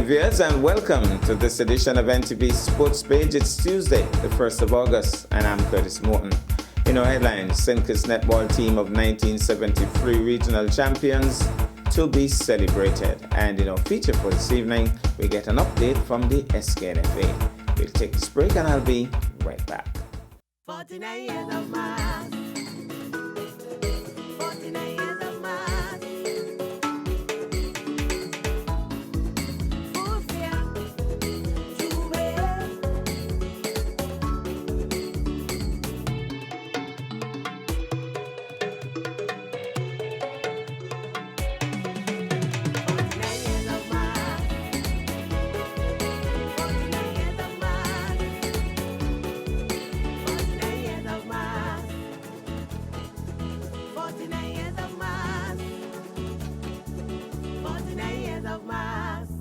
viewers, and welcome to this edition of NTV Sports Page. It's Tuesday, the 1st of August, and I'm Curtis Morton. In our headlines, St. Kitts netball team of 1973 regional champions to be celebrated. And in our feature for this evening, we get an update from the SKNFA. We'll take this break and I'll be right back. 49 years of mass. 49 years of mass. Fusia, Juve. 49 years of mass. 49 years of mass. 49 years of mass.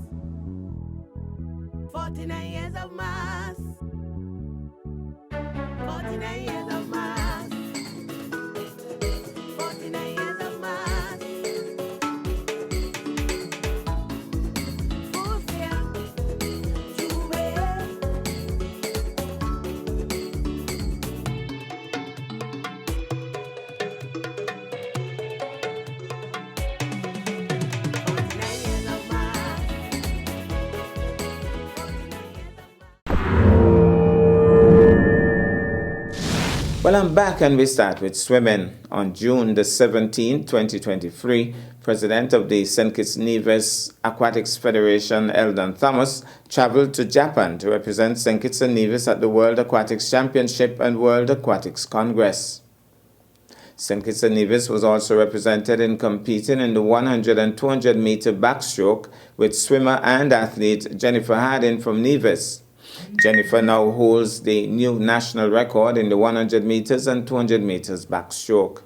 49 years of mass. 49 years of mass. 49 years of mass. 49 years of mass. 49 years of mass. Fusia, Juve. 49 years of mass. 49 years of mass. Well, I'm back and we start with swimming. On June the 17th, 2023, President of the St. Kitts Nevis Aquatics Federation, Eldon Thomas, traveled to Japan to represent St. Kitts and Nevis at the World Aquatics Championship and World Aquatics Congress. St. Kitts and Nevis was also represented in competing in the 100 and 200 meter backstroke with swimmer and athlete Jennifer Hardin from Nevis. Jennifer now holds the new national record in the 100 meters and 200 meters backstroke.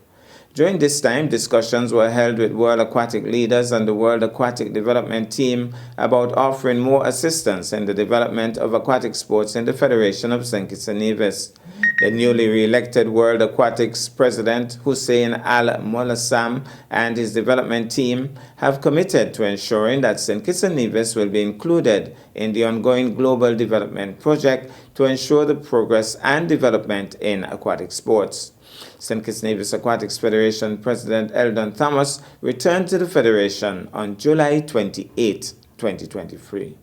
During this time, discussions were held with World Aquatic leaders and the World Aquatic Development Team about offering more assistance in the development of aquatic sports in the Federation of St. Kitts and Nevis. The newly re-elected World Aquatics President Hussein Al-Molassam and his development team have committed to ensuring that St. Kitts and Nevis will be included in the ongoing global development project to ensure the progress and development in aquatic sports. St. Kitts Nevis Aquatics Federation President Eldon Thomas returned to the Federation on July 28, 2023.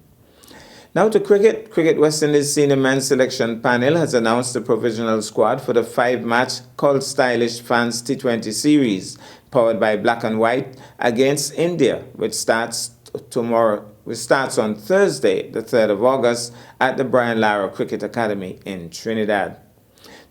Now to cricket. Cricket West Indies senior men's selection panel has announced the provisional squad for the 5-match Cult Stylish Fans T20 series powered by Black and White against India, which starts on Thursday, the 3rd of August at the Brian Lara Cricket Academy in Trinidad.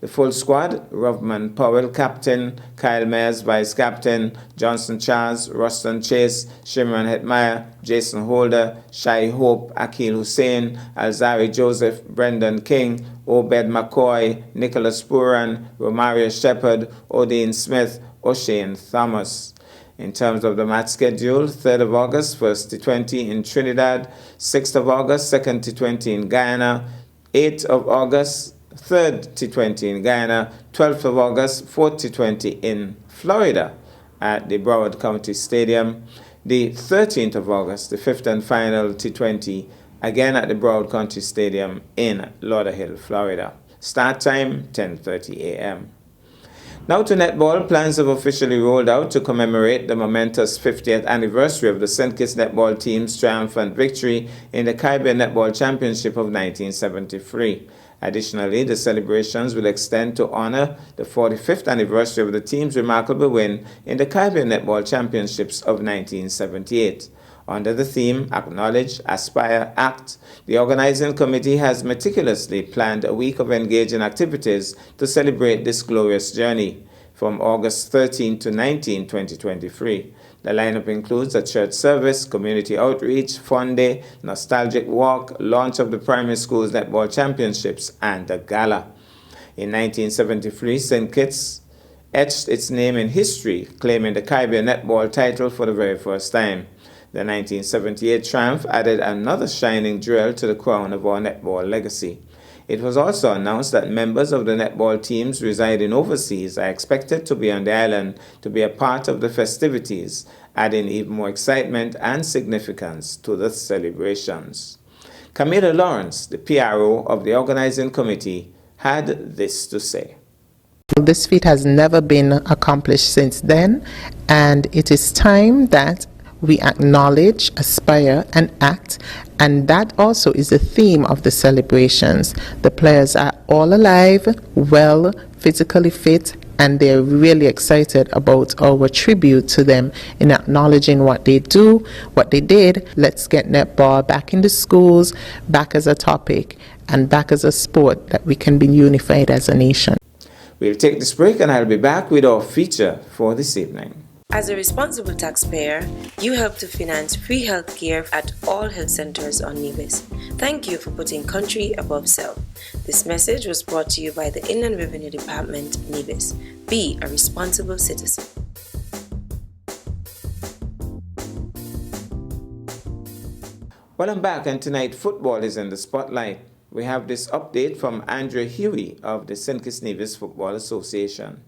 The full squad: Rovman Powell, captain; Kyle Mayers, vice-captain; Johnson Charles, Ruston Chase, Shimron Hetmyer, Jason Holder, Shai Hope, Akil Hussain, Alzari Joseph, Brendan King, Obed McCoy, Nicholas Puran, Romario Shepherd, Odin Smith, O'Shane Thomas. In terms of the match schedule, 3rd of August, first T20 in Trinidad; 6th of August, second T20 in Guyana; 8th of August, third T20 in Guyana; 12th of August, fourth T20 in Florida at the Broward County Stadium; the 13th of August, the fifth and final T20, again at the Broward County Stadium in Lauderhill, Florida. Start time, 10:30 a.m. Now to netball. Plans have officially rolled out to commemorate the momentous 50th anniversary of the St. Kitts netball team's triumphant victory in the Caribbean Netball Championship of 1973. Additionally, the celebrations will extend to honor the 45th anniversary of the team's remarkable win in the Caribbean Netball Championships of 1978. Under the theme, Acknowledge, Aspire, Act, the organizing committee has meticulously planned a week of engaging activities to celebrate this glorious journey from August 13 to 19, 2023. The lineup includes a church service, community outreach, fun day, nostalgic walk, launch of the primary school's netball championships, and a gala. In 1973, St. Kitts etched its name in history, claiming the Caribbean netball title for the very first time. The 1978 triumph added another shining jewel to the crown of our netball legacy. It was also announced that members of the netball teams residing overseas are expected to be on the island to be a part of the festivities adding even more excitement and significance to the celebrations. Camilla Lawrence, the PRO of the organizing committee, had this to say. This feat has never been accomplished since then, and it is time that we acknowledge, aspire, and act, and that also is the theme of the celebrations. The players are all alive, well, physically fit, and they're really excited about our tribute to them in acknowledging what they do, what they did. Let's get netball back in the schools, back as a topic, and back as a sport that we can be unified as a nation. We'll take this break and I'll be back with our feature for this evening. As a responsible taxpayer, you help to finance free healthcare at all health centers on Nevis. Thank you for putting country above self. This message was brought to you by the Inland Revenue Department, Nevis. Be a responsible citizen. Well, I'm back, and tonight football is in the spotlight. We have this update from Andrea Huey of the St. Kitts Nevis Football Association.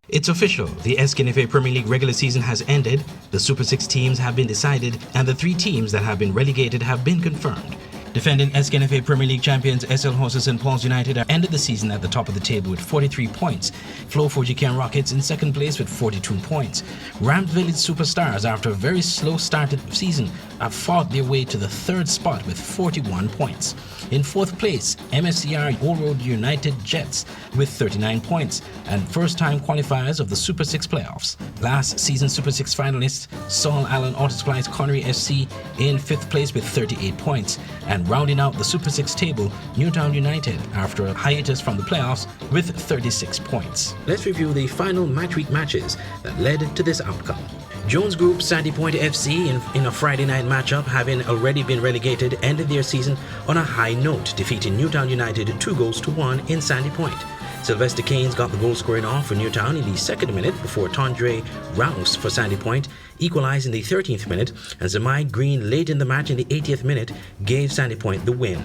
It's official. The SKNFA Premier League regular season has ended. The Super 6 teams have been decided, and the 3 teams that have been relegated have been confirmed. Defending SKNFA Premier League champions SL Horses St. Paul's United ended the season at the top of the table with 43 points. Flow Fujikan Rockets in second place with 42 points. Ramp Village Superstars, after a very slow started season, have fought their way to the third spot with 41 points. In fourth place, MSCR Old Road United Jets with 39 points, and first-time qualifiers of the Super 6 playoffs. Last season Super 6 finalists, Saul Allen Auto Supplies Connery FC in fifth place with 38 points, and rounding out the Super 6 table, Newtown United after a hiatus from the playoffs with 36 points. Let's review the final match week matches that led to this outcome. Jones Group Sandy Point FC in a Friday night matchup, having already been relegated, ended their season on a high note, defeating Newtown United 2-1 in Sandy Point. Sylvester Keynes got the goal scoring off for Newtown in the second minute before Tondre Rouse for Sandy Point equalized in the 13th minute, and Zamai Green late in the match in the 80th minute gave Sandy Point the win.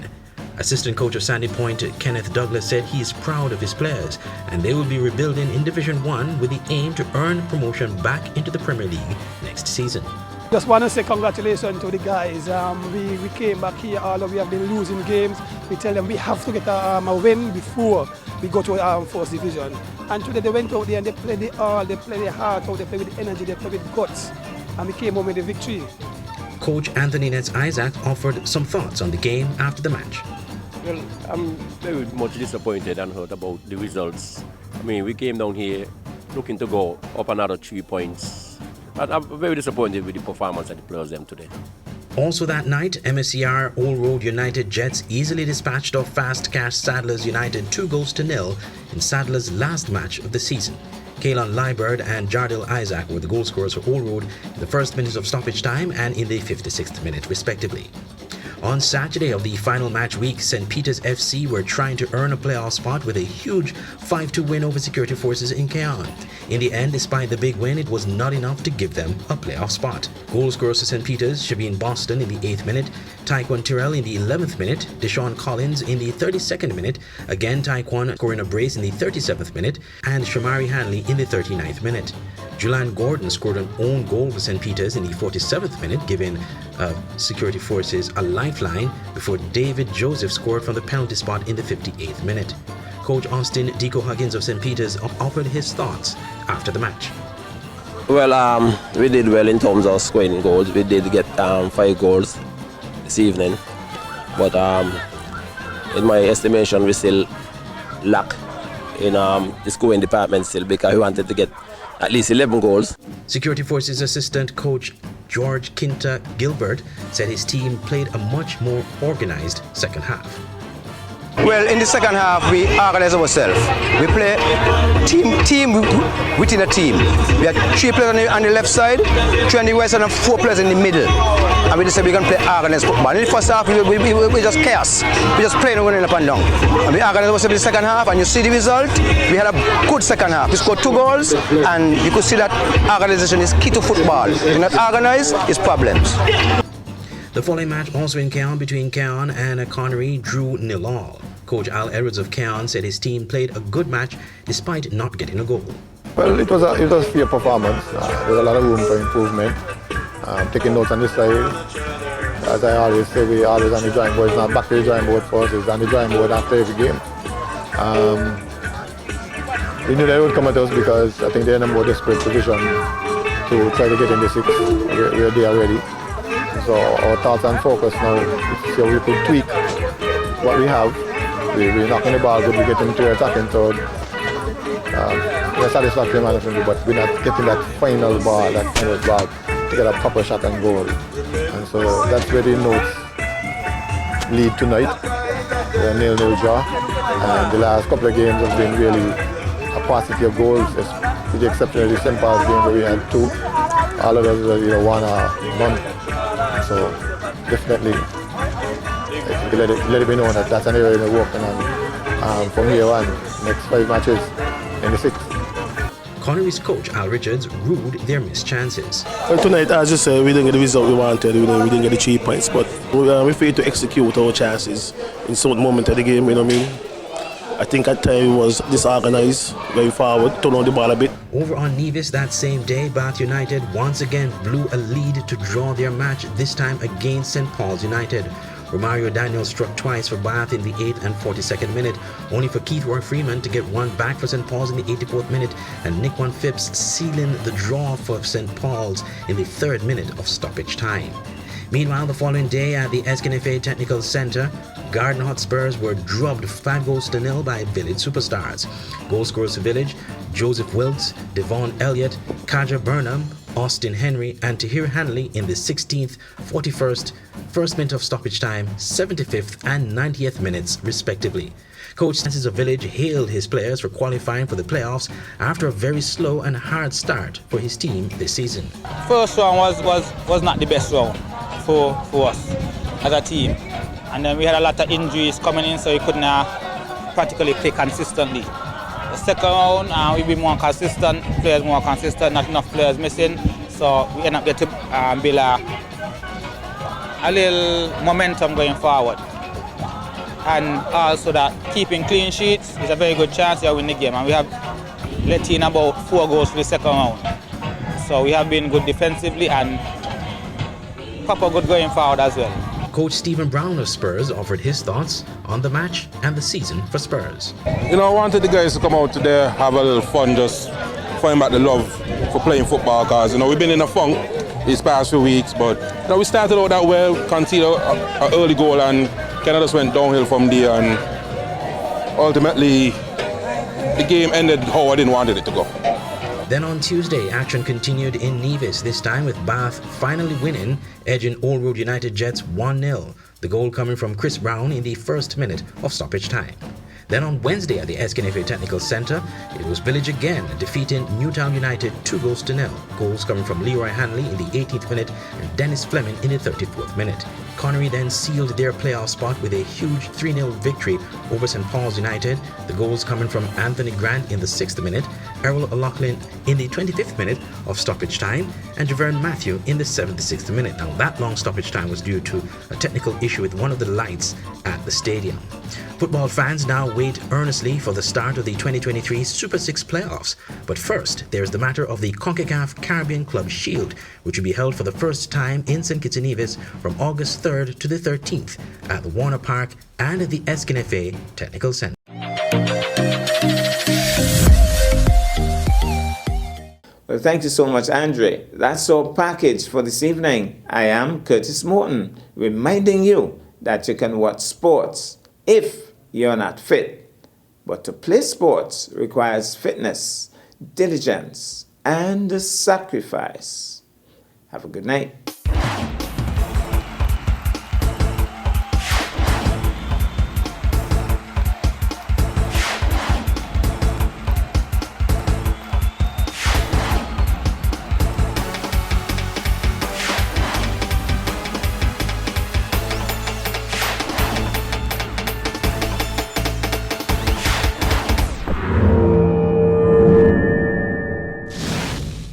Assistant coach of Sandy Point, Kenneth Douglas, said he is proud of his players and they will be rebuilding in Division 1 with the aim to earn promotion back into the Premier League next season. Just want to say congratulations to the guys. We came back here, all of we have been losing games. We tell them we have to get a win before we go to First Division. And today they went out there and they played it all, they played their heart out, they played with energy, they played with guts. And we came home with the victory. Coach Anthony Nets Isaac offered some thoughts on the game after the match. Well, I'm very much disappointed and hurt about the results. I mean, we came down here looking to go up another 3 points. But I'm very disappointed with the performance of the players them today. Also that night, MSCR Old Road United Jets easily dispatched off Fast Cash Sadlers United 2-0 in Sadlers' last match of the season. Kaylon Liebert and Jardil Isaac were the goal scorers for Old Road in the first minute of stoppage time and in the 56th minute, respectively. On Saturday of the final match week, St. Peter's FC were trying to earn a playoff spot with a huge 5-2 win over Security Forces in Cayon. In the end, despite the big win, it was not enough to give them a playoff spot. Goal scorers for St. Peter's, Shabeen Boston in the 8th minute, Taekwon Tyrrell in the 11th minute, Deshaun Collins in the 32nd minute, again Taekwon scoring a brace in the 37th minute, and Shamari Hanley in the 39th minute. Julian Gordon scored an own goal for St. Peter's in the 47th minute, giving Security Forces a lifeline before David Joseph scored from the penalty spot in the 58th minute. Coach Austin Deco Huggins of St. Peter's offered his thoughts after the match. Well, we did well in terms of scoring goals. We did get 5 goals this evening. But in my estimation, we still lack in the scoring department still, because we wanted to get at least 11 goals. Security Forces assistant coach George Kinta Gilbert said his team played a much more organized second half. Well, in the second half, we organize ourselves. We play team within a team. We have 3 players on the left side, 3 on the right side, and 4 players in the middle. And we decided we're going to play organized football. In the first half, we just chaos. We just playing running up and down. And we organize ourselves in the second half, and you see the result. We had a good second half. We scored 2 goals, and you could see that organization is key to football. If you're not organized, it's problems. The following match, also in Cayon, between Cayon and Connery, drew 0-0. Coach Al Edwards of Keon said his team played a good match despite not getting a goal. Well, it was a fair performance. There's a lot of room for improvement. Taking notes on this side, as I always say, we always on the drawing board. It's not back to the drawing board for us, it's on the drawing board after every game. We knew they would come at us because I think they're in a more desperate position to try to get in the six. We're there already. So our thoughts and focus now is to see how we could tweak what we have. We're knocking the ball good, we get into the attacking third. We're satisfactory management, but we're not getting that final ball, that final ball to get a proper shot and goal. And so that's where the notes lead tonight. A 0-0 draw. And the last couple of games have been really a paucity of goals, with the exception of the St. Paul's game where we had 2. All of us are either 1 or none. So definitely let it be known that that's an area we're working on from here on. Next 5 matches in the 6th. Connery's coach Al Richards ruled their missed chances. Well, tonight, as you said, we didn't get the result we wanted. We didn't get the 3 points, but we failed to execute our chances in some moment of the game. You know what I mean? I think at times it was disorganized going forward, turn on the ball a bit. Over on Nevis that same day, Bath United once again blew a lead to draw their match, this time against St. Paul's United. Romario Daniel struck twice for Bath in the 8th and 42nd minute, only for Keith Roy Freeman to get one back for St. Paul's in the 84th minute, and Nick One Phipps sealing the draw for St. Paul's in the 3rd minute of stoppage time. Meanwhile, the following day at the SKNFA Technical Centre, Garden Hotspurs were drubbed 5-0 by Village Superstars. Goal scorers for Village: Joseph Wilkes, Devon Elliott, Kaja Burnham, Austin Henry, and Tahir Hanley in the 16th, 41st, 1st minute of stoppage time, 75th and 90th minutes, respectively. Coach Stances of Village hailed his players for qualifying for the playoffs after a very slow and hard start for his team this season. First round was not the best round for us as a team. And then we had a lot of injuries coming in, so we couldn't practically play consistently. The second round, we've been more consistent, players more consistent, not enough players missing. So we end up getting to build a little momentum going forward. And also that keeping clean sheets is a very good chance to win the game. And we have let in about 4 goals for the second round. So we have been good defensively and proper good going forward as well. Coach Stephen Brown of Spurs offered his thoughts on the match and the season for Spurs. You know, I wanted the guys to come out today, have a little fun, just find back the love for playing football, because, you know, we've been in a funk these past few weeks, but, you know, we started out that well, conceded an early goal and kind of just went downhill from there, and ultimately the game ended how I didn't want it to go. Then on Tuesday, action continued in Nevis, this time with Bath finally winning, edging Old Road United Jets 1-0. The goal coming from Chris Brown in the 1st minute of stoppage time. Then on Wednesday at the SKNFA Technical Centre, it was Village again defeating Newtown United 2-0. Goals coming from Leroy Hanley in the 18th minute and Dennis Fleming in the 34th minute. Connery then sealed their playoff spot with a huge 3-0 victory over St. Paul's United. The goals coming from Anthony Grant in the 6th minute, Errol O'Loughlin in the 25th minute of stoppage time, and Javern Matthew in the 76th minute. Now that long stoppage time was due to a technical issue with one of the lights at the stadium. Football fans now wait earnestly for the start of the 2023 Super 6 playoffs. But first, there's the matter of the CONCACAF Caribbean Club Shield, which will be held for the first time in St. Kitts and Nevis from August 3rd to the 13th at the Warner Park and at the SKNFA Technical Centre. Well, thank you so much, Andre. That's our package for this evening. I am Curtis Morton, reminding you that you can watch sports if you're not fit. But to play sports requires fitness, diligence, and sacrifice. Have a good night.